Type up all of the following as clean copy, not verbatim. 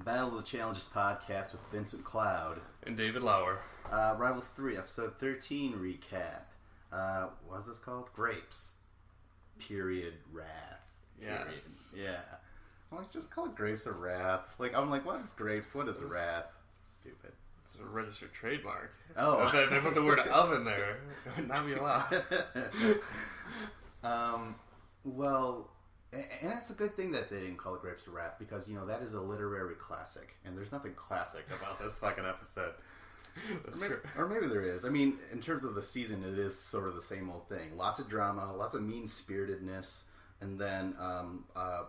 Battle of the Challenges podcast with Vincent Cloud. And David Lauer. Rivals 3, episode 13 recap. What's this called? Grapes. Period. Wrath. Period. Yes. Yeah. I'm like, just call it Grapes or Wrath. I'm like, what is Grapes? What is Wrath? Stupid. It's a registered trademark. Oh. They put the word oven there. It would not be allowed. Well, and it's a good thing that they didn't call it Grapes of Wrath because, that is a literary classic. And there's nothing classic about this fucking episode. That's true. Or maybe there is. I mean, in terms of the season, it is sort of the same old thing. Lots of drama, lots of mean-spiritedness, and then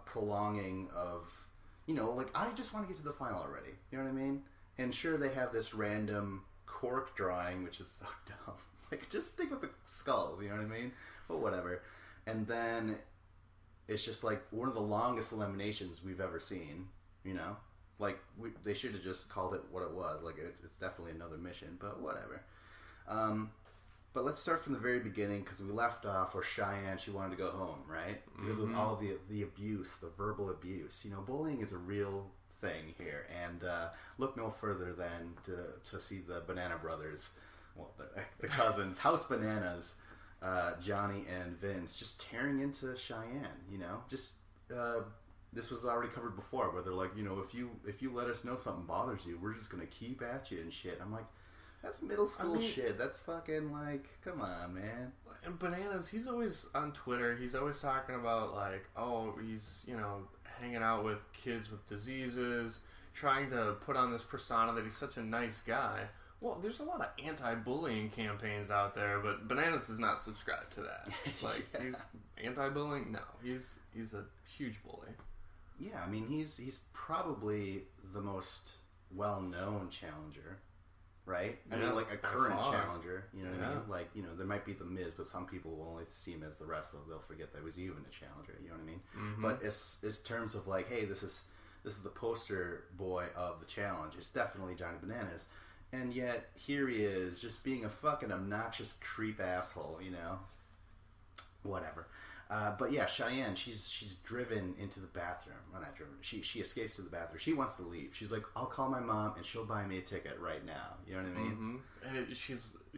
prolonging of, I just want to get to the final already. You know what I mean? And sure, they have this random cork drawing, which is so dumb. Just stick with the skulls, you know what I mean? But whatever. And then it's just one of the longest eliminations we've ever seen, they should have just called it what it was. It's definitely another mission, but whatever. But let's start from the very beginning because we left off where Cheyenne, she wanted to go home, right? Because of all the abuse, the verbal abuse. Bullying is a real thing here. And look no further than to see the Banana Brothers, the cousins, House Bananas, Johnny and Vince, just tearing into Cheyenne, this was already covered before, where they're like, if you let us know something bothers you, we're just gonna keep at you and shit. I'm like, that's middle school shit. That's fucking come on, man. And Bananas, he's always on Twitter. He's always talking about he's hanging out with kids with diseases, trying to put on this persona that he's such a nice guy. Well, there's a lot of anti-bullying campaigns out there, but Bananas does not subscribe to that. He's anti-bullying? No, he's a huge bully. Yeah, I mean, he's probably the most well-known challenger, right? I mean, a current challenger, you know what I mean? There might be the Miz, but some people will only see him as the wrestler. They'll forget that he was even a challenger, you know what I mean? Mm-hmm. But as terms of hey, this is the poster boy of the challenge. It's definitely Johnny Bananas. And yet, here he is, just being a fucking obnoxious creep asshole, Whatever. But yeah, Cheyenne, she's driven into the bathroom. Well, not driven. She escapes to the bathroom. She wants to leave. She's like, I'll call my mom and she'll buy me a ticket right now. You know what I mean? Mm-hmm. And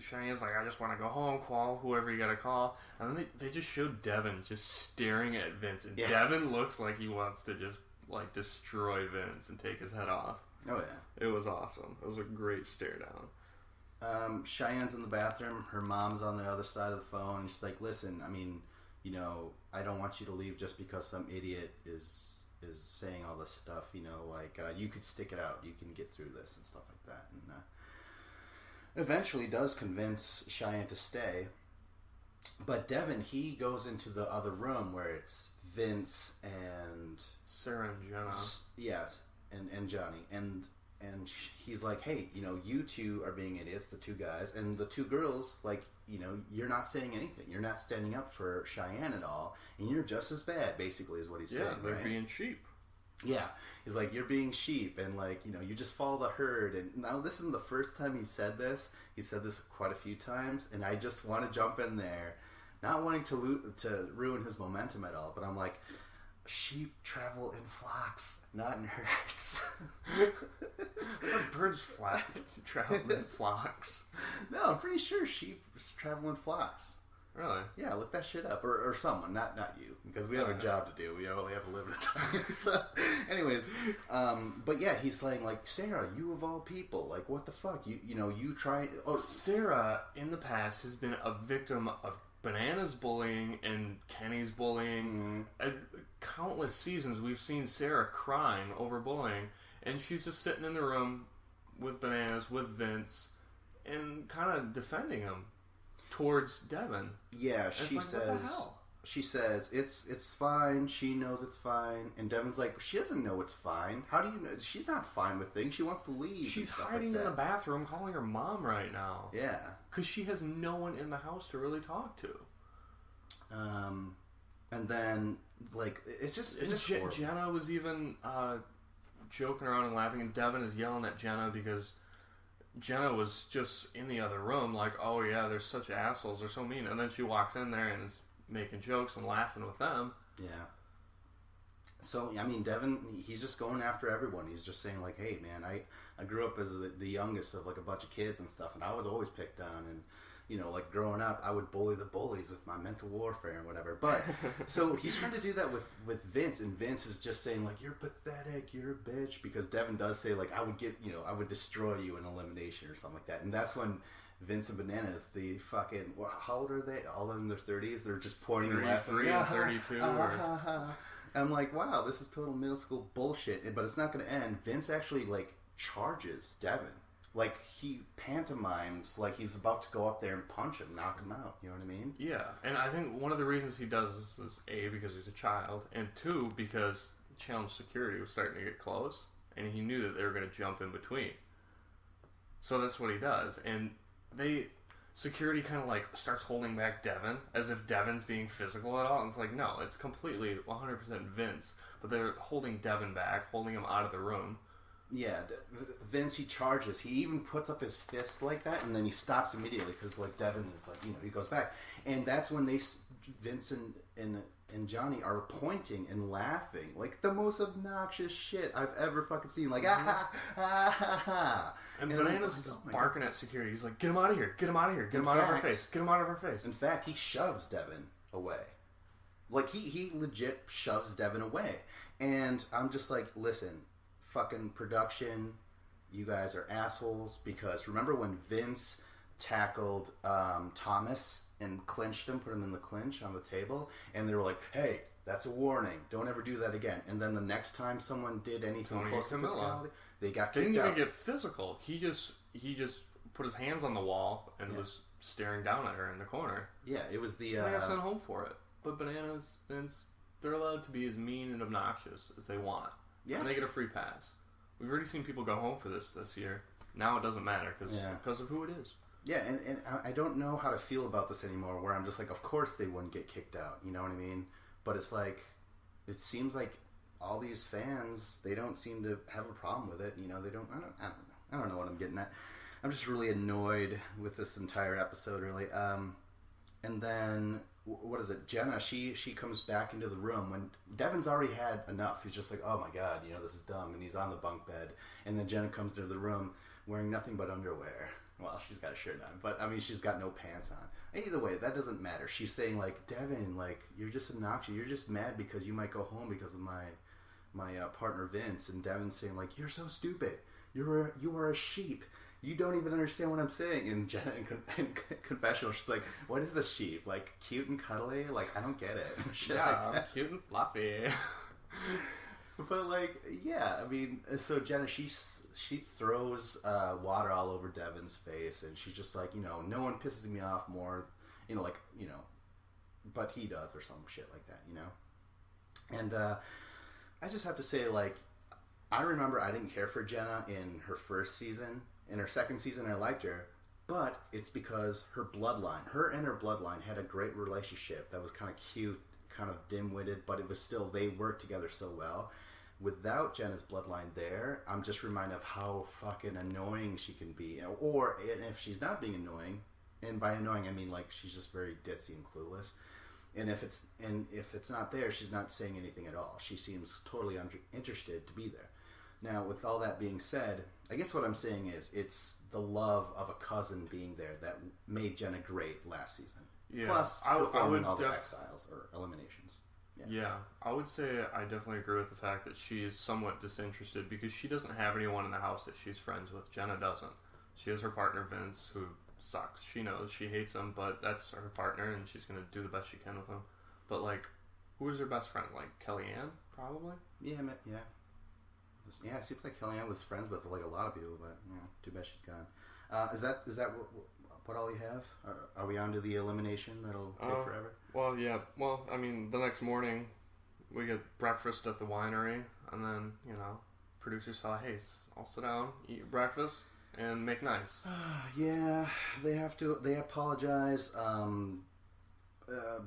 Cheyenne's like, I just want to go home, call whoever you gotta call. And then they just showed Devin just staring at Vince. And Devin looks like he wants to just, destroy Vince and take his head off. Oh, yeah. It was awesome. It was a great stare down. Cheyenne's in the bathroom. Her mom's on the other side of the phone. And she's like, listen, I mean, I don't want you to leave just because some idiot is saying all this stuff, you could stick it out. You can get through this and stuff like that. And eventually does convince Cheyenne to stay. But Devin, he goes into the other room where it's Vince and Sarah and Jenna. Yes. And Johnny, and he's like, hey, you two are being idiots, the two guys, and the two girls, you're not saying anything. You're not standing up for Cheyenne at all, and you're just as bad, basically, is what he's saying. Yeah, they're right? being sheep. Yeah, he's like, you're being sheep, and you just follow the herd. And now this isn't the first time he said this. He said this quite a few times, and I just want to jump in there, not wanting to ruin his momentum at all, but I'm like, sheep travel in flocks, not in herds. Birds travel in flocks. No, I'm pretty sure sheep travel in flocks. Really? Yeah, look that shit up. Or someone, not you, because we have a job to do. We only have a limited time. So, anyways, but yeah, he's saying, Sarah, you of all people, what the fuck? You try... Oh. Sarah, in the past, has been a victim of Bananas bullying and Kenny's bullying. Countless seasons we've seen Sarah crying over bullying, and she's just sitting in the room with Bananas, with Vince, and kind of defending him towards Devin. Yeah, she says, what the hell? She says, it's fine, she knows it's fine, and Devin's like, she doesn't know it's fine. How do you know? She's not fine with things. She wants to leave. She's hiding in the bathroom calling her mom right now. Yeah. Because she has no one in the house to really talk to. And then, it's just horrible. Jenna was even joking around and laughing, and Devin is yelling at Jenna because Jenna was just in the other room, oh yeah, they're such assholes, they're so mean. And then she walks in there and is making jokes and laughing with them. Yeah. So, I mean, Devin, he's just going after everyone. He's just saying, like, hey, man, I grew up as the youngest of, like, a bunch of kids and stuff, and I was always picked on, and, you know, like, growing up, I would bully the bullies with my mental warfare and whatever. But, so he's trying to do that with Vince, and Vince is just saying, like, you're pathetic, you're a bitch, because Devin does say, like, I would destroy you in elimination or something like that. And that's when Vince and Bananas, the fucking, how old are they? All in their 30s? They're just pointing and laughing. 33 and 32. I'm like, wow, this is total middle school bullshit. But it's not going to end. Vince actually, like, charges Devin. Like, he pantomimes like he's about to go up there and punch him, knock him out. You know what I mean? Yeah, and I think one of the reasons he does this is A, because he's a child, and 2, because challenge security was starting to get close, and he knew that they were going to jump in between. So that's what he does. And security kind of like starts holding back Devin as if Devin's being physical at all. And it's like, no, it's completely 100% Vince. But they're holding Devin back, holding him out of the room. Yeah, Vince, he charges. He even puts up his fists like that, and then he stops immediately because, like, Devin is like, you know, he goes back. And that's when Vince and Johnny are pointing and laughing. Like, the most obnoxious shit I've ever fucking seen. Like, ah, ha, ha, ha. And Bananas is barking at security. He's like, get him out of here. Get him out of here. Get him out of our face. Get him out of our face. In fact, he shoves Devin away. Like, he legit shoves Devin away. And I'm just like, listen, fucking production, you guys are assholes. Because remember when Vince tackled Thomas and clinched him, put him in the clinch on the table? And they were like, hey, that's a warning. Don't ever do that again. And then the next time someone did anything close to physicality, they got kicked out. They didn't even get physical. He just put his hands on the wall and was staring down at her in the corner. Yeah, it was the... They got sent home for it. But Bananas, Vince, they're allowed to be as mean and obnoxious as they want. Yeah. And they get a free pass. We've already seen people go home for this year. Now it doesn't matter because of who it is. Yeah, and I don't know how to feel about this anymore, where I'm just like, of course they wouldn't get kicked out. You know what I mean? But it's like, it seems like all these fans, they don't seem to have a problem with it. You know, they don't, I don't know what I'm getting at. I'm just really annoyed with this entire episode, really. And then, what is it? Jenna, she comes back into the room when Devin's already had enough. He's just like, oh my God, you know, this is dumb. And he's on the bunk bed. And then Jenna comes into the room wearing nothing but underwear. Well, she's got a shirt on, but I mean, she's got no pants on. Either way, that doesn't matter. She's saying, like, Devin, like, you're just obnoxious. You're just mad because you might go home because of my partner Vince. And Devin's saying, like, you're so stupid. You are a sheep. You don't even understand what I'm saying. And Jenna in confessional, she's like, what is the sheep? Like, cute and cuddly? Like, I don't get it. Shit yeah, like cute and fluffy. But, like, yeah, I mean, so Jenna, she throws water all over Devin's face, and she's just like, you know, no one pisses me off more, you know, like, you know, but he does, or some shit like that, you know? And I just have to say, like, I remember I didn't care for Jenna in her first season. In her second season, I liked her, but it's because her and her bloodline had a great relationship that was kind of cute, kind of dim-witted, but it was still, they worked together so well. Without Jenna's bloodline there, I'm just reminded of how fucking annoying she can be. Or, and if she's not being annoying, and by annoying I mean like she's just very ditzy and clueless. And if it's not there, she's not saying anything at all. She seems totally interested to be there. Now, with all that being said, I guess what I'm saying is it's the love of a cousin being there that made Jenna great last season. Yeah. Plus, performing all the exiles or eliminations. Yeah, I would say I definitely agree with the fact that she is somewhat disinterested because she doesn't have anyone in the house that she's friends with. Jenna doesn't. She has her partner Vince, who sucks. She knows she hates him, but that's her partner, and she's going to do the best she can with him. But, like, who is her best friend? Like, Kellyanne, probably? Yeah. Yeah, it seems like Kellyanne was friends with, like, a lot of people, but, you know, too bad she's gone. Is that what all you have? Are we on to the elimination that'll take forever? Well, yeah. Well, I mean, the next morning, we get breakfast at the winery, and then, you know, producers saw, hey, I'll sit down, eat your breakfast, and make nice. Yeah, they apologize.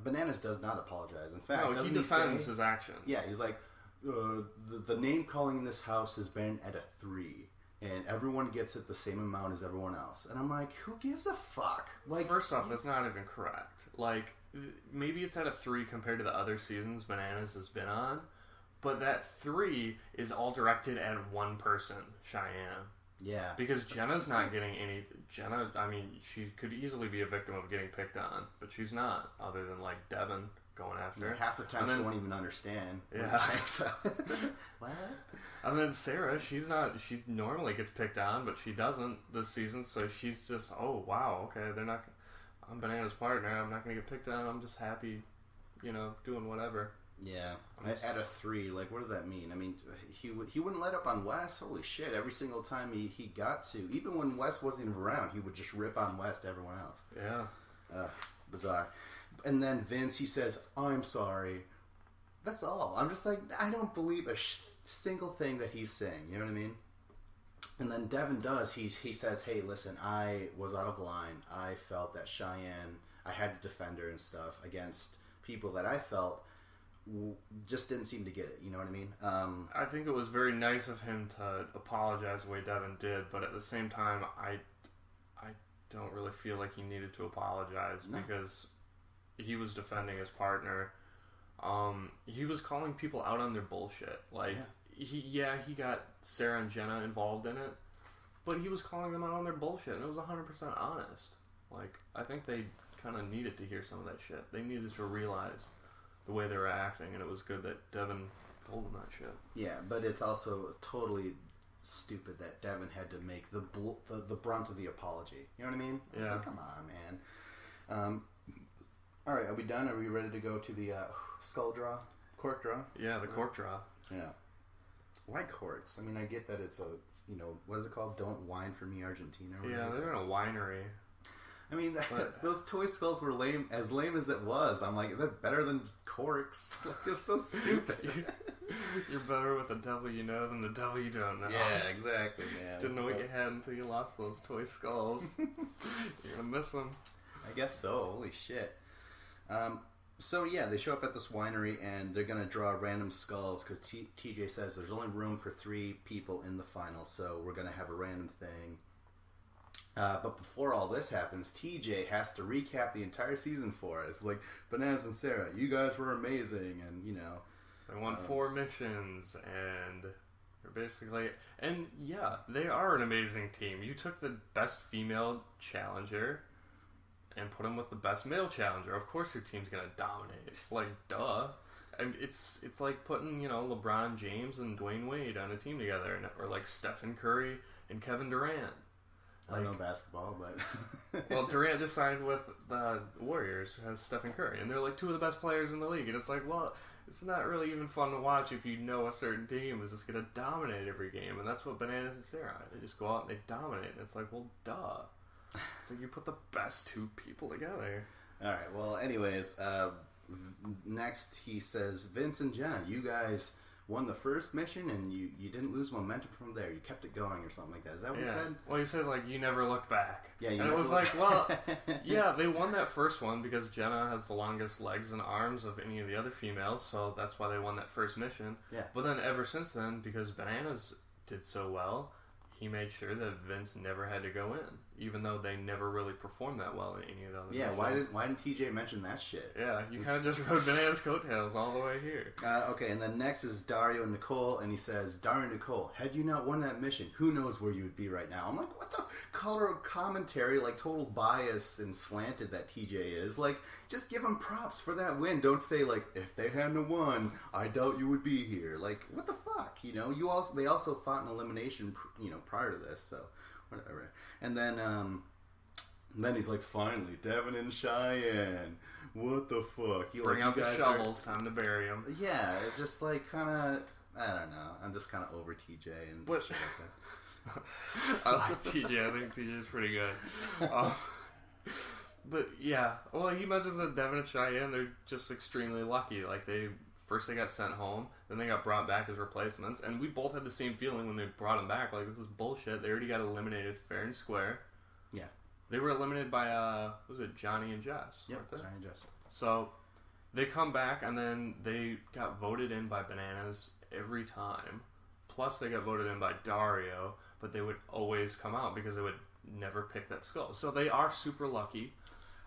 Bananas does not apologize. In fact, he defends his action. Yeah, he's like, the name calling in this house has been at a 3. And everyone gets it the same amount as everyone else. And I'm like, who gives a fuck? Like, first off, that's not even correct. Like, maybe it's at a 3 compared to the other seasons Bananas has been on. But that 3 is all directed at one person, Cheyenne. Yeah. Because Jenna's not getting any... Jenna, I mean, she could easily be a victim of getting picked on, but she's not, other than, like, Devin going after her. Half the time she won't even understand. Yeah. What? And then Sarah, she normally gets picked on, but she doesn't this season, so she's just, oh, wow, okay, I'm Banana's partner, I'm not going to get picked on, I'm just happy, doing whatever. Yeah, at a 3, like, what does that mean? I mean, he wouldn't let up on Wes. Holy shit! Every single time he got to, even when Wes wasn't even around, he would just rip on Wes to everyone else. Yeah, bizarre. And then Vince, he says, "I'm sorry." That's all. I'm just like, I don't believe a single thing that he's saying. You know what I mean? And then Devin does. He says, "Hey, listen, I was out of line. I felt that Cheyenne, I had to defend her and stuff against people that I felt." Just didn't seem to get it, you know what I mean? I think it was very nice of him to apologize the way Devin did, but at the same time, I don't really feel like he needed to apologize because he was defending his partner. He was calling people out on their bullshit. Like, he got Sarah and Jenna involved in it, but he was calling them out on their bullshit, and it was 100% honest. Like, I think they kind of needed to hear some of that shit. They needed to realize the way they were acting, and it was good that Devin told them that shit. Yeah, but it's also totally stupid that Devin had to make the brunt of the apology. You know what I mean? Yeah. It's like, come on, man. All right, are we done? Are we ready to go to the skull draw? Cork draw? Yeah, the cork draw. Yeah. Why corks? I mean, I get that it's a, what is it called? Don't Whine for Me, Argentina. Yeah, they're in a winery. I mean, those toy skulls were lame as it was. I'm like, they're better than corks. Like, they're so stupid. You're better with the devil you know than the devil you don't know. Yeah, exactly, man. Didn't know what you had until you lost those toy skulls. You're gonna miss them. I guess so. Holy shit. So yeah, they show up at this winery and they're gonna draw random skulls because TJ says there's only room for 3 people in the final, so we're gonna have a random thing. But before all this happens, TJ has to recap the entire season for us. Like, Bananas and Sarah, you guys were amazing, and they won 4 missions, and they're basically, and yeah, they are an amazing team. You took the best female challenger and put them with the best male challenger. Of course, your team's gonna dominate. Like, duh. And it's like putting LeBron James and Dwayne Wade on a team together, or like Stephen Curry and Kevin Durant. I don't know basketball, but... Well, Durant just signed with the Warriors, who has Stephen Curry, and they're like 2 of the best players in the league. And it's like, well, it's not really even fun to watch if you know a certain team is just going to dominate every game. And that's what Bananas and Sarah are. They just go out and they dominate. And it's like, well, duh. It's like you put the best 2 people together. All right, well, anyways, next he says, Vince and Jenna, you guys won the first mission and you didn't lose momentum from there. You kept it going or something like that. Is that what he said? Well, he said, like, you never looked back. Yeah, and it was like, well, yeah, they won that first one because Jenna has the longest legs and arms of any of the other females, so that's why they won that first mission. Yeah. But then ever since then, because Bananas did so well, he made sure that Vince never had to go in, even though they never really performed that well in any of the other missions. Why didn't TJ mention that shit? Yeah, you kind of just rode Bananas' coattails all the way here. Okay, and then next is Dario and Nicole, and he says, Dario and Nicole, had you not won that mission, who knows where you would be right now? I'm like, what the color commentary, like total bias and slanted that TJ is. Like, just give him props for that win. Don't say, like, if they hadn't won, I doubt you would be here. Like, what the fuck? They also fought an elimination, prior to this, so whatever. And then he's like, finally, Devin and Cheyenne. What the fuck? Bring out the shovels, time to bury them. Yeah, it's just like kind of, I don't know. I'm just kind of over TJ and shit like that. I like TJ. I think TJ is pretty good. But yeah, well, he mentions that Devin and Cheyenne, they're just extremely lucky. Like, first they got sent home, then they got brought back as replacements, and we both had the same feeling when they brought them back. Like, this is bullshit. They already got eliminated fair and square. Yeah. They were eliminated by, what was it, Johnny and Jess? Yep, Johnny and Jess. So, they come back, and then they got voted in by Bananas every time. Plus, they got voted in by Dario, but they would always come out because they would never pick that skull. So, they are super lucky.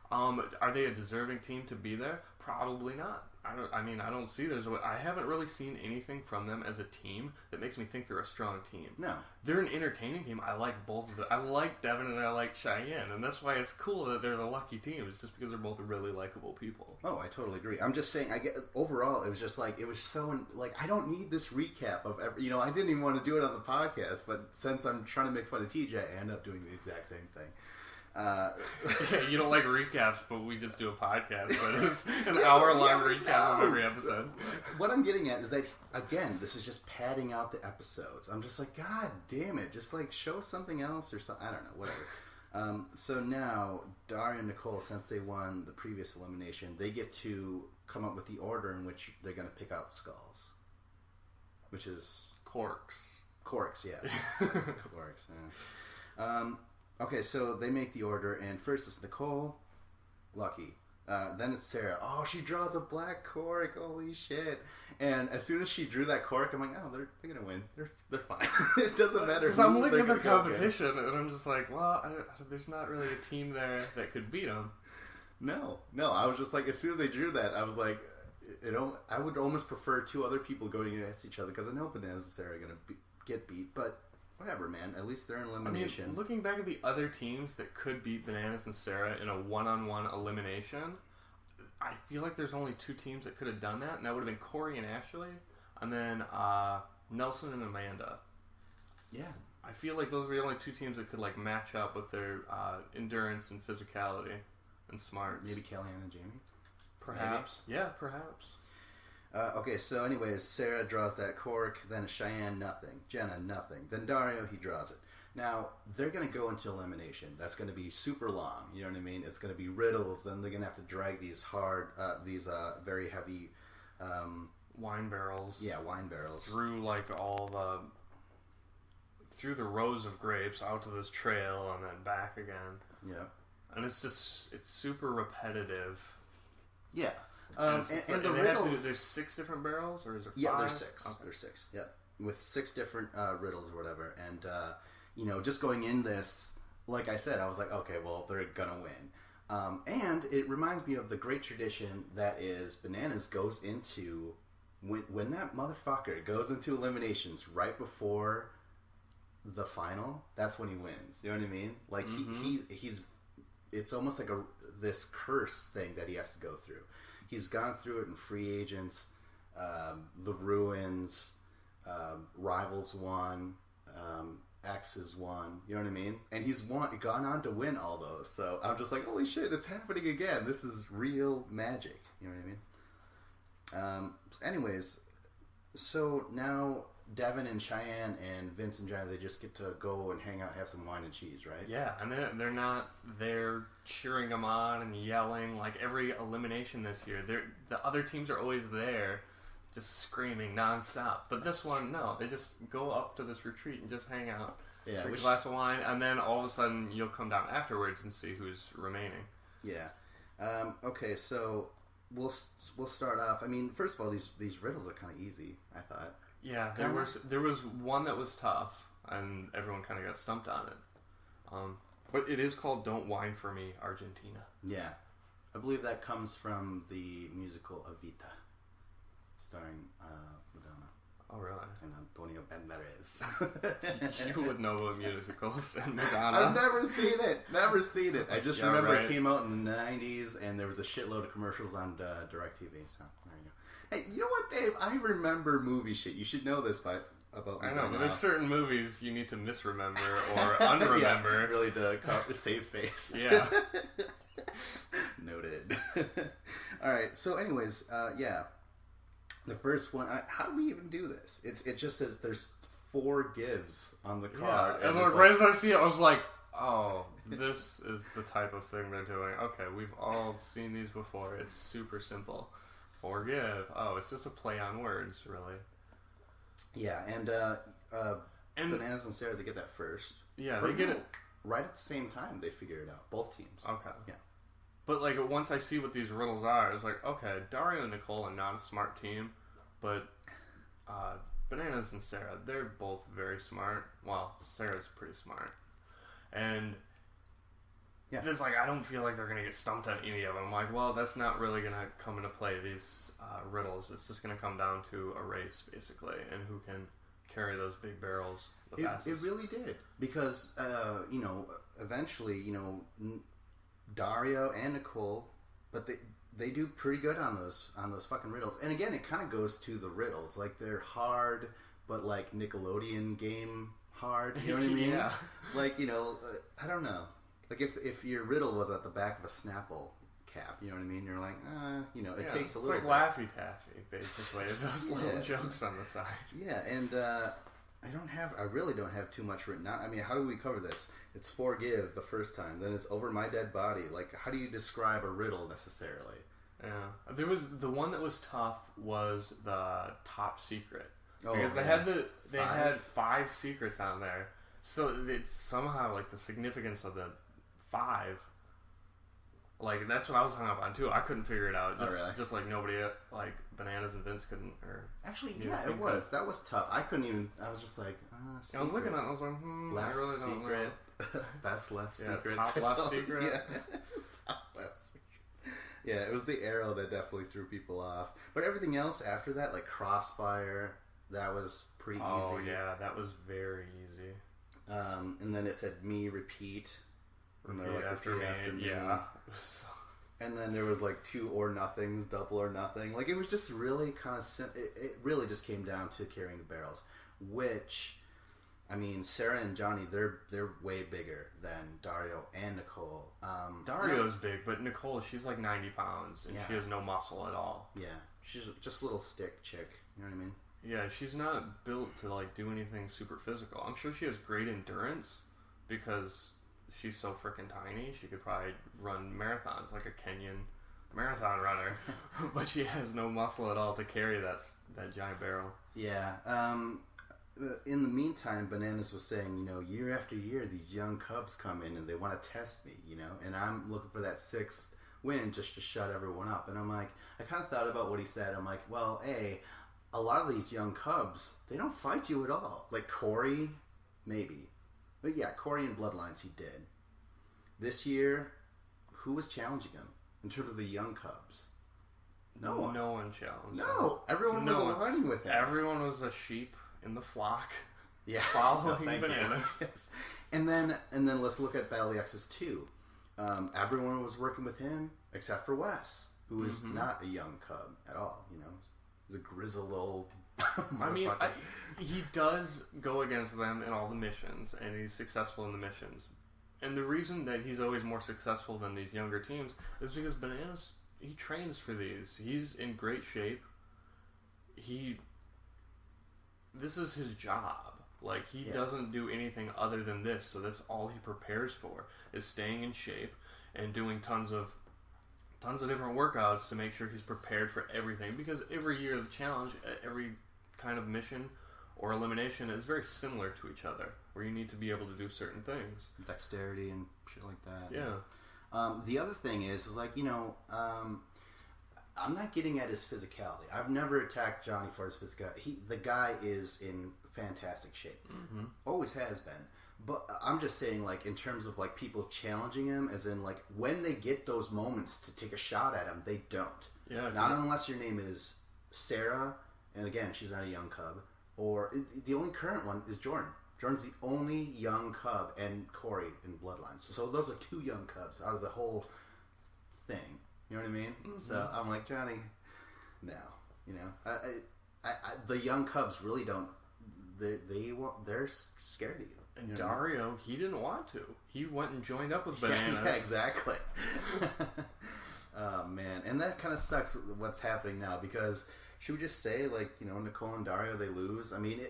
Are they a deserving team to be there? Probably not. I don't see I haven't really seen anything from them as a team that makes me think they're a strong team. No. They're an entertaining team. I like both of them. I like Devin and I like Cheyenne, and that's why it's cool that they're the lucky teams, just because they're both really likable people. Oh, I totally agree. I'm just saying, overall, it was just like, it was so, like, I don't need this recap of every, I didn't even want to do it on the podcast, but since I'm trying to make fun of TJ, I end up doing the exact same thing. Yeah, you don't like recaps, but we just do a podcast. But it's an hour-long recap of every episode. What I'm getting at is that, again, this is just padding out the episodes. I'm just like, God damn it, just like show something else or something. I don't know, whatever. So now, Daria and Nicole, since they won the previous elimination, they get to come up with the order in which they're going to pick out skulls, which is Corks, yeah, Corks. Yeah. Okay, so they make the order, and first it's Nicole, lucky. Then it's Sarah. Oh, she draws a black cork. Holy shit! And as soon as she drew that cork, I'm like, oh, they're gonna win. They're fine. It doesn't matter. Because I'm looking at the competition, and I'm just like, well, there's not really a team there that could beat them. No. I was just like, as soon as they drew that, I was like, I would almost prefer two other people going against each other because I know Bananas and Sarah are gonna get beat, but. Whatever, man. At least they're in elimination. I mean, looking back at the other teams that could beat Bananas and Sarah in a one-on-one elimination, I feel like there's only two teams that could have done that, and that would have been Corey and Ashley, and then Nelson and Amanda. Yeah. I feel like those are the only two teams that could like match up with their endurance and physicality and smarts. Maybe Kellyanne and Jamie? Perhaps. Maybe. Yeah, perhaps. Okay, so anyways, Sarah draws that cork, then Cheyenne, nothing. Jenna, nothing. Then Dario, he draws it. Now, they're going to go into elimination. That's going to be super long, you know what I mean? It's going to be riddles, then they're going to have to drag these very heavy... wine barrels. Yeah, wine barrels. Through the rows of grapes out to this trail and then back again. Yeah. And it's super repetitive. Yeah. And the riddles... There's 6 different barrels, or is there 5? Yeah, there's 6. Okay. There's 6, yeah. With 6 different riddles or whatever. And, just going in this, like I said, I was like, okay, well, they're gonna win. And it reminds me of the great tradition that is Bananas goes into... When that motherfucker goes into eliminations right before the final, that's when he wins. You know what I mean? Like, he's... It's almost like this curse thing that he has to go through. He's gone through it in Free Agents, The Ruins, Rivals won, X's won. You know what I mean? And he's gone on to win all those. So I'm just like, holy shit, it's happening again. This is real magic. You know what I mean? Anyways, so now Devin and Cheyenne and Vince and Jenna, they just get to go and hang out, have some wine and cheese, right? Yeah, and they're not there cheering them on and yelling like every elimination this year. The other teams are always there, just screaming nonstop. But this one, no, they just go up to this retreat and just hang out, drink a glass of wine, and then all of a sudden you'll come down afterwards and see who's remaining. Yeah. Okay, so we'll start off. I mean, first of all, these riddles are kind of easy, I thought. Yeah, there was one that was tough, and everyone kind of got stumped on it. But it is called "Don't Whine for Me, Argentina." Yeah, I believe that comes from the musical Evita, starring Madonna. Oh, really? And Antonio Banderas. You would know about musicals and Madonna. I've never seen it. I just remember it came out in the 90s, and there was a shitload of commercials on DirecTV. So there you go. Hey, you know what, Dave? I remember movie shit. You should know this about me. I know, but there's certain movies you need to misremember or unremember. Yeah, really to save face. Yeah. Noted. Alright, so anyways, yeah. The first one, how do we even do this? It just says there's 4 gives on the card. Yeah. And right as I see it, I was like, oh, this is the type of thing they're doing. Okay, we've all seen these before. It's super simple. Forgive. Oh, it's just a play on words, really. Yeah, and Bananas and Sarah, they get that first. Yeah, they get it right at the same time. They figure it out. Both teams. Okay. Yeah. But like once I see what these riddles are, it's like, okay, Dario and Nicole are not a smart team, but Bananas and Sarah, they're both very smart. Well, Sarah's pretty smart, and Yeah. It's like, I don't feel like they're going to get stumped on any of them. I'm like, well, that's not really going to come into play, these riddles. It's just going to come down to a race, basically, and who can carry those big barrels the fastest. It really did. Because, eventually, Dario and Nicole, but they do pretty good on those fucking riddles. And again, it kind of goes to the riddles. Like, they're hard, but like Nickelodeon game hard. You know what I mean? Yeah. Like, I don't know. Like, if your riddle was at the back of a Snapple cap, you know what I mean? You're like, it takes a little It's like Laffy Taffy, basically. Those little jokes on the side. Yeah, and I really don't have too much written out. I mean, how do we cover this? It's forgive the first time, then it's over my dead body. Like, how do you describe a riddle necessarily? Yeah, there was the one that was tough was the top secret because they had 5 secrets on there, so it's somehow like the significance of the 5. Like, that's what I was hung up on too. I couldn't figure it out. Just like nobody, like Bananas and Vince couldn't. Actually, yeah, it was. That was tough. I couldn't even. I was just like, I was looking at it. I was like, left I really don't secret. know. Best left secret. Top left secret. Yeah. Top left secret. Yeah, it was the arrow that definitely threw people off. But everything else after that, like Crossfire, that was pretty easy. Oh yeah, that was very easy. And then it said me repeat. And they're like, after me. Yeah. And then there was like 2 or nothings, double or nothing. Like, it was just really kind of it really just came down to carrying the barrels, which, I mean, Sarah and Johnny, they're way bigger than Dario and Nicole. Dario's big, but Nicole, she's like 90 pounds and she has no muscle at all. Yeah, she's just a little stick chick. You know what I mean? Yeah, she's not built to like do anything super physical. I'm sure she has great endurance because she's so freaking tiny. She could probably run marathons like a Kenyan marathon runner, but she has no muscle at all to carry that giant barrel. Yeah. In the meantime, Bananas was saying, year after year, these young cubs come in and they want to test me, and I'm looking for that 6th win just to shut everyone up. And I'm like, I kind of thought about what he said. I'm like, well, a lot of these young cubs, they don't fight you at all. Like Corey, maybe. But yeah, Corey in Bloodlines, he did. This year, who was challenging him in terms of the young cubs? No one. No one challenged. No, everyone was aligning with him. Everyone was a sheep in the flock. Yeah, following Bananas. Yes. And then let's look at Battle of the Exes 2. Everyone was working with him except for Wes, who is not a young cub at all. He's a grizzled old. I mean, he does go against them in all the missions, and he's successful in the missions. And the reason that he's always more successful than these younger teams is because Bananas, he trains for these. He's in great shape. This is his job. Like, he doesn't do anything other than this, so that's all he prepares for, is staying in shape and doing tons of different workouts to make sure he's prepared for everything. Because every year the challenge, every kind of mission or elimination is very similar to each other, where you need to be able to do certain things. Dexterity and shit like that. Yeah. The other thing is like, I'm not getting at his physicality. I've never attacked Johnny for his physicality. The guy is in fantastic shape. Mm-hmm. Always has been. But I'm just saying, like, in terms of, like, people challenging him, as in, like, when they get those moments to take a shot at him, they don't. Yeah. Not unless your name is Sarah, and again, she's not a young cub, or the only current one is Jordan. Jordan's the only young cub, and Corey in Bloodlines. So those are 2 young cubs out of the whole thing. You know what I mean? Mm-hmm. So I'm like, Johnny, no. The young cubs really don't. They're scared of you. And Dario, he didn't want to. He went and joined up with Bananas. Yeah, exactly. Oh man, and that kind of sucks. What's happening now? Because should we just say, like, Nicole and Dario, they lose? I mean,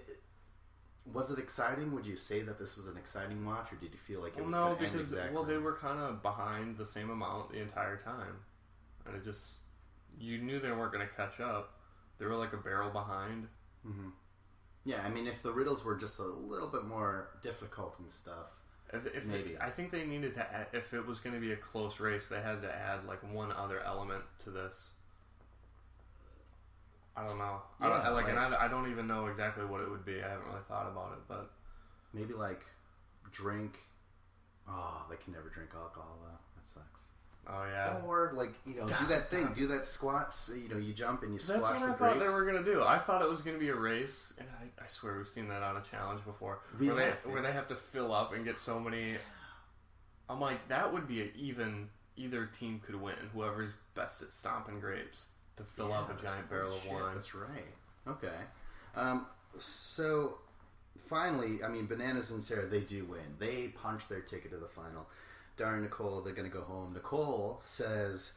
was it exciting? Would you say that this was an exciting watch, or did you feel like it was going to end exactly? They were kind of behind the same amount the entire time, and you knew they weren't going to catch up. They were like a barrel behind. Mm-hmm. Yeah, I mean, if the riddles were just a little bit more difficult and stuff, maybe. I think they needed to add, if it was going to be a close race, they had to add like one other element to this. I don't know. Yeah, I don't even know exactly what it would be. I haven't really thought about it, but maybe like drink Oh, they can never drink alcohol though. That sucks. Oh yeah. Or like do that thing, do that squat. So, you jump and you That's squash what the I thought grapes. they were gonna do. I thought it was gonna be a race, and I swear we've seen that on a challenge before, where they have to fill up and get so many. I'm like, that would be either team could win. Whoever's best at stomping grapes to fill up a giant barrel of wine. That's right. Okay. So finally, I mean, Bananas and Sarah, they do win. They punch their ticket to the final. Daria and Nicole, they're going to go home. Nicole says,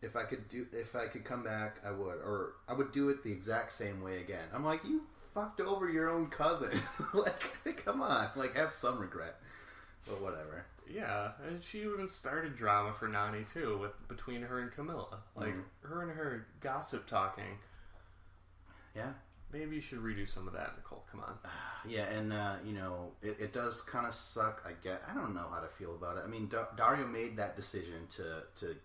if I could come back, I would. Or I would do it the exact same way again. I'm like, you fucked over your own cousin. Like, come on. Like, have some regret. But whatever. Yeah, and she even started drama for Nani, too, between her and Camilla. Like, her and her gossip talking. Yeah. Maybe you should redo some of that, Nicole. Come on. Yeah, and, it does kind of suck, I guess. I don't know how to feel about it. I mean, Dario made that decision to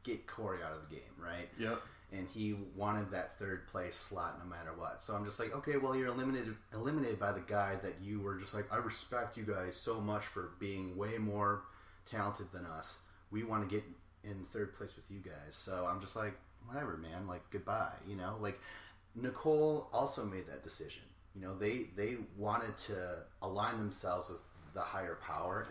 get Corey out of the game, right? Yep. And he wanted that third place slot no matter what. So I'm just like, okay, well, you're eliminated by the guy that you were just like, I respect you guys so much for being way more talented than us. We want to get in third place with you guys. So I'm just like, whatever, man. Like, goodbye, Like, Nicole also made that decision. They wanted to align themselves with the higher power.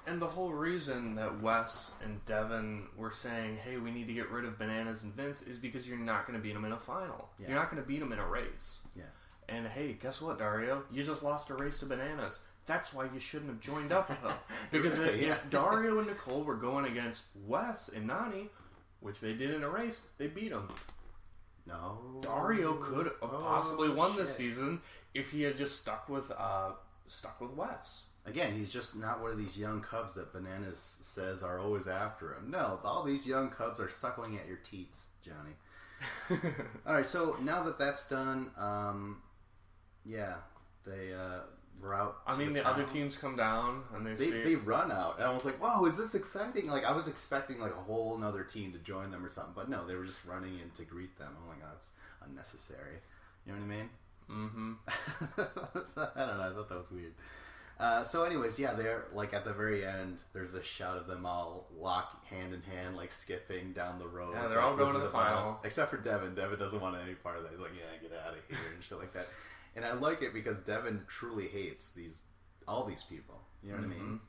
And the whole reason that Wes and Devin were saying, hey, we need to get rid of Bananas and Vince is because you're not going to beat them in a final. Yeah. You're not going to beat them in a race. Yeah. And hey, guess what, Dario? You just lost a race to Bananas. That's why you shouldn't have joined up with them. Because if Dario and Nicole were going against Wes and Nani, which they did in a race, they beat them. No. Dario could have possibly won this season if he had just stuck with Wes. Again, he's just not one of these young cubs that Bananas says are always after him. No, all these young cubs are suckling at your teats, Johnny. All right, so now that that's done, they were out. I mean, the other teams come down and they run out, and I was like, "Whoa, is this exciting?" Like I was expecting like a whole another team to join them or something, but no, they were just running in to greet them. Oh my god, it's unnecessary. You know what I mean? Mm-hmm. I don't know. I thought that was weird. So anyways, yeah, they're like at the very end, there's a shot of them all locked hand in hand, like skipping down the road. Yeah, they're all going to the final. Except for Devin. Devin doesn't want any part of that. He's like, yeah, get out of here and shit like that. And I like it because Devin truly hates all these people. You know what I mean?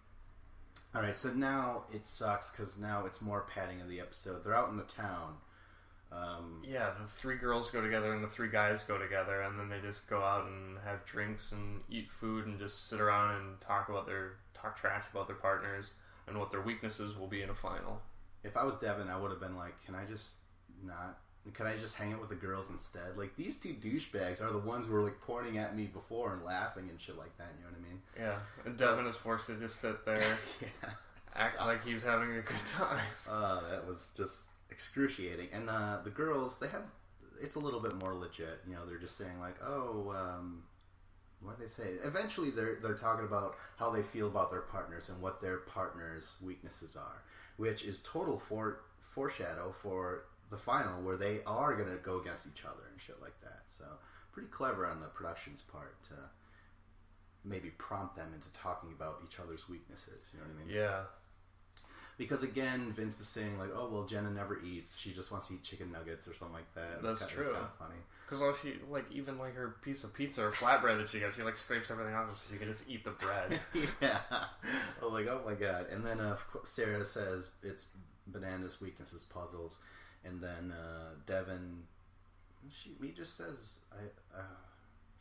All right, so now it sucks because now it's more padding of the episode. They're out in the town. Yeah, the three girls go together and the three guys go together, and then they just go out and have drinks and eat food and just sit around and talk trash about their partners and what their weaknesses will be in a final. If I was Devin, I would have been like, can I just hang out with the girls instead? Like, these two douchebags are the ones who were like pointing at me before and laughing and shit like that, you know what I mean? Yeah, and Devin is forced to just sit there, act like he's having a good time. That was just excruciating. And the girls, it's a little bit more legit. They're just saying like, what do they say? Eventually they're talking about how they feel about their partners and what their partners' weaknesses are, which is total foreshadow for the final where they are going to go against each other and shit like that. So pretty clever on the production's part to maybe prompt them into talking about each other's weaknesses. You know what I mean? Yeah. Because again, Vince is saying like, "Oh well, Jenna never eats. She just wants to eat chicken nuggets or something like that." That's true. It's kind of funny. Because she even her piece of pizza or flatbread that she got, she scrapes everything off so she can just eat the bread. Yeah. I was like, oh my god. And then Sarah says it's Bananas' weaknesses puzzles, and then Devin, he just says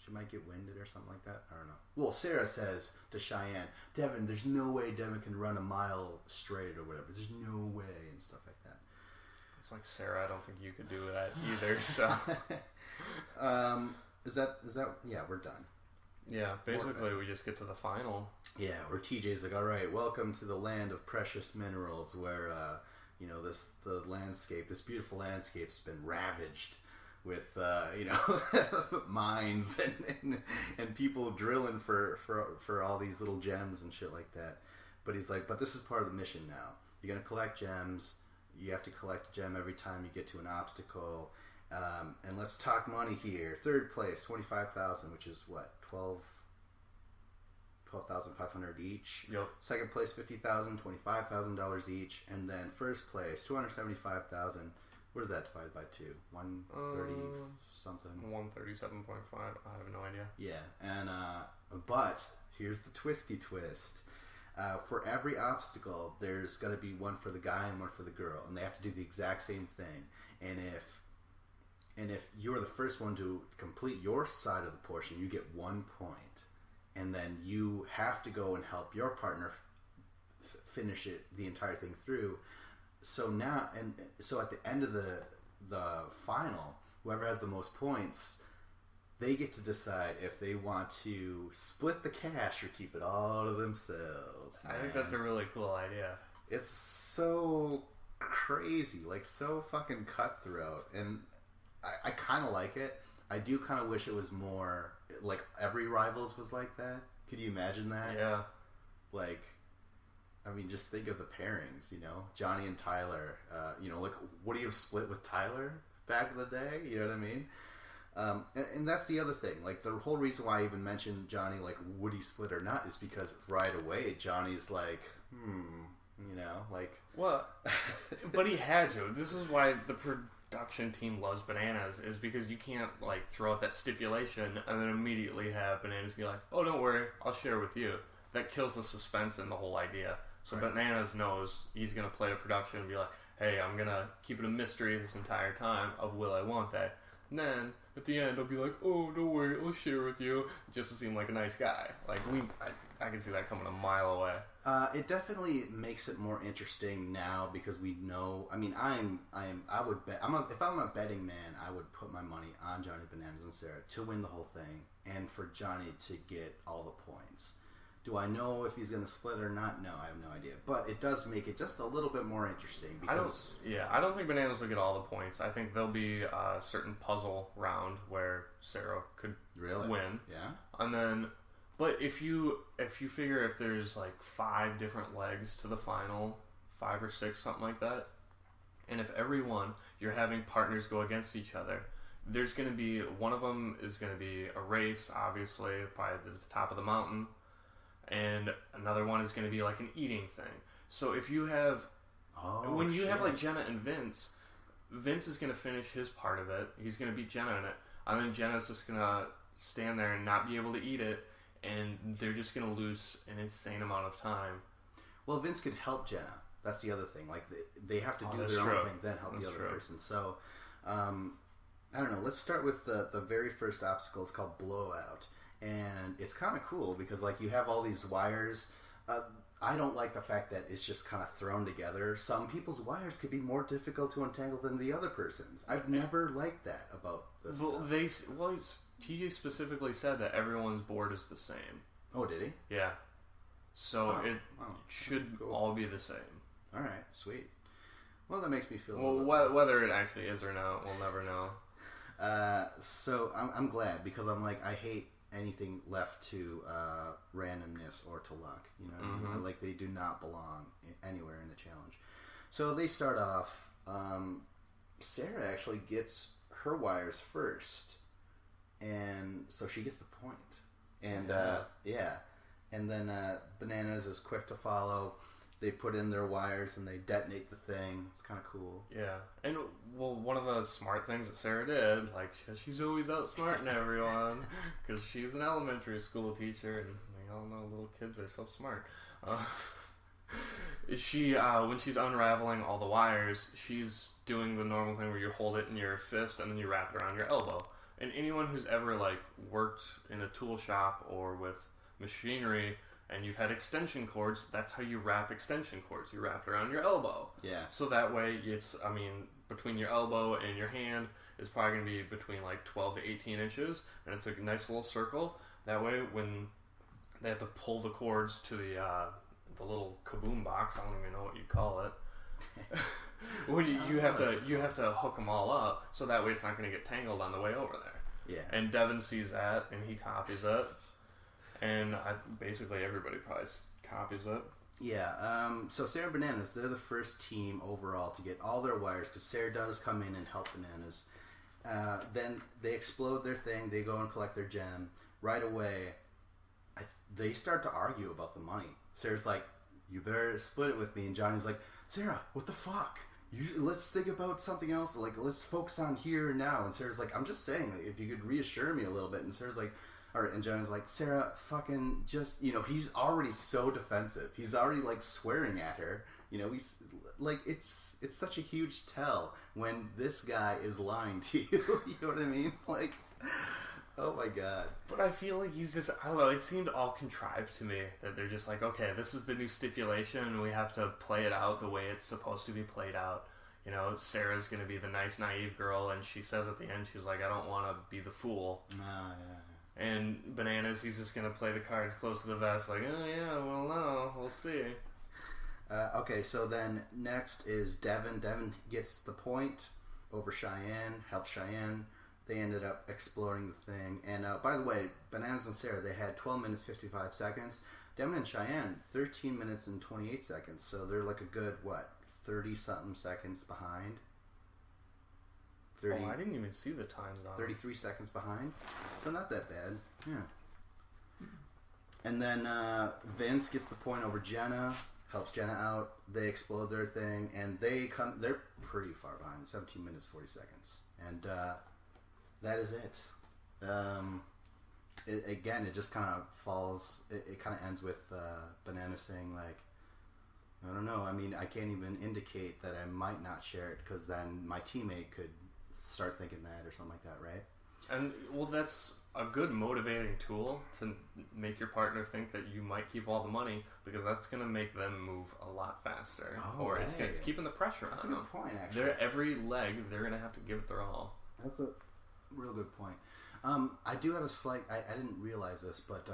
she might get winded or something like that. I don't know. Well, Sarah says to Cheyenne, Devin, there's no way Devin can run a mile straight or whatever. There's no way, and stuff like that. It's like, Sarah, I don't think you could do that either, so. Is that, yeah, we're done. Yeah, basically we just get to the final. Yeah, where TJ's like, alright, welcome to the land of precious minerals where, the landscape, this beautiful landscape's been ravaged with mines and people drilling for all these little gems and shit like that. But he's like, but this is part of the mission now. You're gonna collect gems. You have to collect a gem every time you get to an obstacle. And let's talk money here. Third place, $25,000, which is what, $12,000 $12,500 each. Yep. Second place, $50,000, $25,000 each, and then first place, $275,000. What is that divided by 2? 130 something. 137.5. I have no idea. Yeah, and but here's the twisty twist. For every obstacle, there's going to be one for the guy and one for the girl, and they have to do the exact same thing. And if you're the first one to complete your side of the portion, you get 1 point, and then you have to go and help your partner finish it, the entire thing through. So now, so at the end of the final, whoever has the most points, they get to decide if they want to split the cash or keep it all to themselves. I think that's a really cool idea. It's so crazy, like so fucking cutthroat, and I kind of like it. I do kind of wish it was more like every Rivals was like that. Could you imagine that? Yeah. Like, I mean, just think of the pairings, you know, Johnny and Tyler. You know, like, would he have split with Tyler back in the day? You know what I mean? And that's the other thing. Like, the whole reason why I even mentioned Johnny, like, would he split or not, is because right away Johnny's like, you know, like... Well, but he had to. This is why the production team loves Bananas, is because you can't, like, throw out that stipulation and then immediately have Bananas be like, oh, don't worry, I'll share with you. That kills the suspense in the whole idea. So right. Bananas knows he's going to play the production and be like, hey, I'm going to keep it a mystery this entire time of will I want that. And then, at the end, I'll be like, oh, don't worry, I'll share with you, just to seem like a nice guy. Like, I can see that coming a mile away. It definitely makes it more interesting now because we know, I mean, I would bet, if I'm a betting man, I would put my money on Johnny Bananas and Sarah to win the whole thing and for Johnny to get all the points. Do I know if he's going to split or not? No, I have no idea. But it does make it just a little bit more interesting. Because I don't think Bananas will get all the points. I think there'll be a certain puzzle round where Sarah could win. Yeah. And then, but if you figure if there's like 5 different legs to the final, 5 or 6, something like that, and if everyone, you're having partners go against each other, there's going to be, one of them is going to be a race, obviously, by the top of the mountain. And another one is going to be like an eating thing. So if you have, when you have like Jenna and Vince is going to finish his part of it. He's going to beat Jenna in it. And then Jenna's just going to stand there and not be able to eat it. And they're just going to lose an insane amount of time. Well, Vince can help Jenna. That's the other thing. Like, they have to do their own thing, then help the other person. So, I don't know. Let's start with the very first obstacle. It's called Blowout. And it's kind of cool because, like, you have all these wires. I don't like the fact that it's just kind of thrown together. Some people's wires could be more difficult to untangle than the other person's. I've never liked that about this stuff. TJ specifically said that everyone's board is the same. Oh, did he? Yeah. So it should all be the same. All right, sweet. Well, that makes me feel whether it actually is or not, we'll never know. So I'm glad because I'm like, I hate anything left to randomness or to luck. You know what I mean? Like, they do not belong anywhere in the challenge. So they start off. Sarah actually gets her wires first, and so she gets the point. And and then Bananas is quick to follow. They put in their wires and they detonate the thing. It's kind of cool. Yeah. And, well, one of the smart things that Sarah did, like, she's always outsmarting everyone because she's an elementary school teacher, and we all know little kids are so smart. When she's unraveling all the wires, she's doing the normal thing where you hold it in your fist and then you wrap it around your elbow. And anyone who's ever, like, worked in a tool shop or with machinery and you've had extension cords, that's how you wrap extension cords. You wrap it around your elbow. Yeah. So that way, between your elbow and your hand is probably going to be between like 12 to 18 inches, and it's a nice little circle. That way, when they have to pull the cords to the little kaboom box, I don't even know what you call it. when you have to hook them all up, so that way it's not going to get tangled on the way over there. Yeah. And Devin sees that, and he copies it. And basically everybody probably copies it. Yeah, so Sarah Bananas, they're the first team overall to get all their wires, because Sarah does come in and help Bananas. Then they explode their thing, they go and collect their gem. Right away, I they start to argue about the money. Sarah's like, you better split it with me. And Johnny's like, Sarah, what the fuck? Let's think about something else. Like, let's focus on here and now. And Sarah's like, I'm just saying, like, if you could reassure me a little bit. And Sarah's like, all right. And Johnny's like, Sarah, fucking just, he's already so defensive. He's already, like, swearing at her. He's like, it's such a huge tell when this guy is lying to you. You know what I mean? Like, oh my god. But I feel like he's just, I don't know, it seemed all contrived to me. That they're just like, okay, this is the new stipulation and we have to play it out the way it's supposed to be played out. Sarah's going to be the nice, naive girl, and she says at the end, she's like, I don't want to be the fool. Oh, yeah. And Bananas, he's just going to play the cards close to the vest, like, oh yeah, well, no, we'll see. Okay, so then next is Devin. Devin gets the point over Cheyenne, helps Cheyenne. They ended up exploring the thing. And by the way, Bananas and Sarah, they had 12 minutes, 55 seconds. Devin and Cheyenne, 13 minutes and 28 seconds. So they're like a good, 30-something seconds behind? 30, I didn't even see the times on 33 seconds behind. So not that bad. Yeah. And then Vince gets the point over Jenna. Helps Jenna out. They explode their thing, and they're pretty far behind, 17 minutes 40 seconds, and that is it. It just kind of falls. It kind of ends with Banana saying like, I don't know. I mean, I can't even indicate that I might not share it because then my teammate could start thinking that or something like that, right? And well, that's a good motivating tool to make your partner think that you might keep all the money, because that's going to make them move a lot faster. Oh, it's keeping the pressure on them. That's a good point, actually. Every leg, they're going to have to give it their all. That's a real good point. I do have a slight... I didn't realize this, but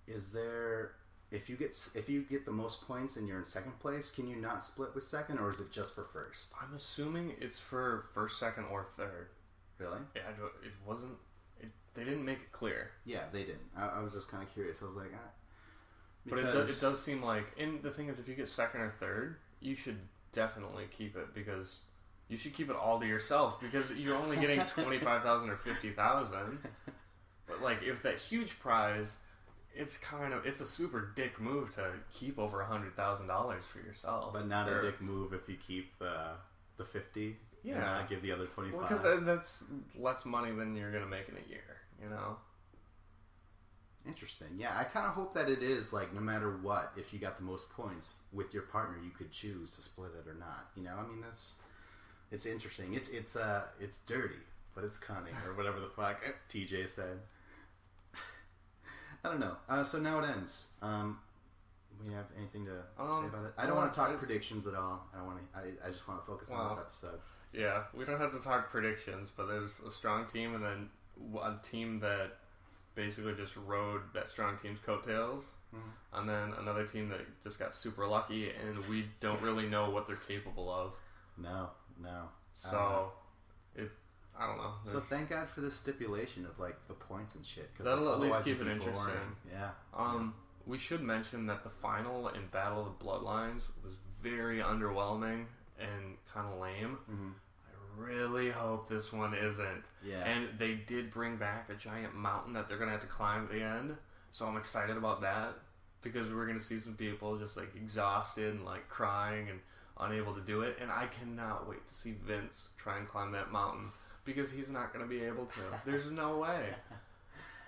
is there... If you get the most points and you're in second place, can you not split with second, or is it just for first? I'm assuming it's for first, second, or third. Really? Yeah, it wasn't... They didn't make it clear. Yeah, they didn't. I was just kind of curious. I was like, But it does seem like... And the thing is, if you get second or third, you should definitely keep it, because you should keep it all to yourself, because you're only getting 25,000 or 50,000. But like, if that huge prize, it's a super dick move to keep over $100,000 for yourself. But not a dick move if you keep the 50. Yeah. And not give the other 25. Because that's less money than you're going to make in a year, Interesting. Yeah, I kind of hope that it is, like, no matter what, if you got the most points with your partner, you could choose to split it or not. I mean, it's interesting. It's dirty, but it's cunning, or whatever the fuck TJ said. I don't know. So now it ends. We have anything to say about it? I don't want to talk predictions at all. I just want to focus on this episode. So. Yeah, we don't have to talk predictions, but there's a strong team, and then a team that basically just rode that strong team's coattails, and then another team that just got super lucky, and we don't really know what they're capable of. No. So, I don't know. So thank God for this stipulation of like the points and shit. That'll at least keep it interesting. Boring. Yeah. We should mention that the final in Battle of the Bloodlines was very underwhelming and kind of lame. Mm-hmm. I really hope this one isn't. Yeah. And they did bring back a giant mountain that they're going to have to climb at the end. So I'm excited about that, because we're going to see some people just like exhausted and like crying and unable to do it. And I cannot wait to see Vince try and climb that mountain, because he's not going to be able to. There's no way.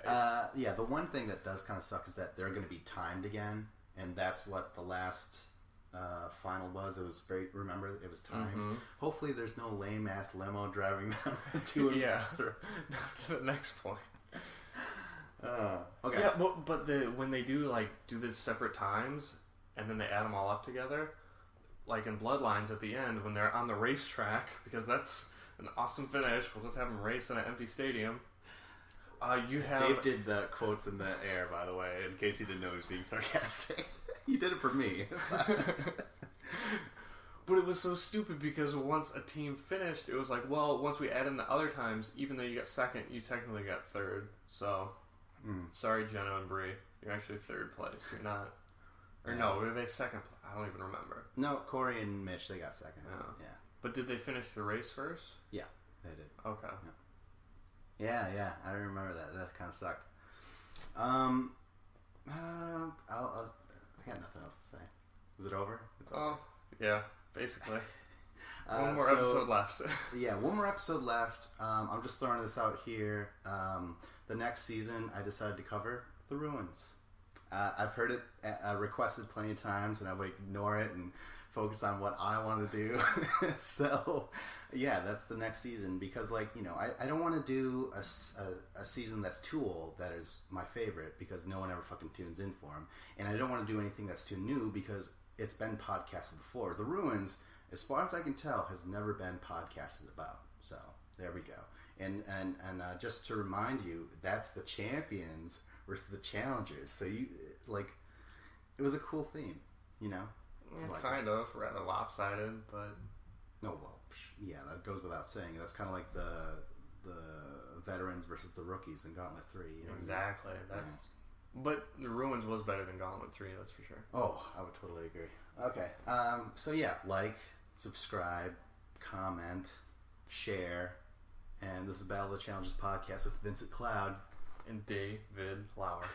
Yeah, the one thing that does kind of suck is that they're going to be timed again, and that's what the last final was. It was remember, it was timed. Mm-hmm. Hopefully there's no lame ass limo driving them to and through. To the next point. Okay. Yeah, but when they do this separate times, and then they add them all up together, like in Bloodlines at the end when they're on the racetrack, because that's an awesome finish. We'll just have them race in an empty stadium. Dave did the quotes in the air, by the way, in case you didn't know he was being sarcastic. He did it for me. But it was so stupid, because once a team finished, it was like, well, once we add in the other times, even though you got second, you technically got third. So, sorry, Jenna and Brie, you're actually third place. You're not. Or no, were they second? I don't even remember. No, Corey and Mitch, they got second. Oh. Yeah. But did they finish the race first? Yeah, they did. Okay. Yeah, I remember that. That kind of sucked. else to say. Is it over? It's over. Oh, yeah, basically. One more episode left. Yeah, one more episode left. I'm just throwing this out here. The next season, I decided to cover The Ruins. I've heard it requested plenty of times, and I would ignore it and focus on what I want to do. So, yeah, that's the next season. Because, like, you know, I don't want to do a season that's too old that is my favorite, because no one ever fucking tunes in for them. And I don't want to do anything that's too new, because it's been podcasted before. The Ruins, as far as I can tell, has never been podcasted about. So, there we go. And just to remind you, that's the champions versus the challengers. So you, like, it was a cool theme, you know? Like, kind of, rather lopsided, but... No, well, yeah, that goes without saying. That's kind of like the veterans versus the rookies in Gauntlet 3. You know exactly. I mean? That's... Yeah. But The Ruins was better than Gauntlet 3, that's for sure. Oh, I would totally agree. Okay. So yeah, like, subscribe, comment, share, and this is Battle of the Challenges podcast with Vincent Cloud and David Lauer.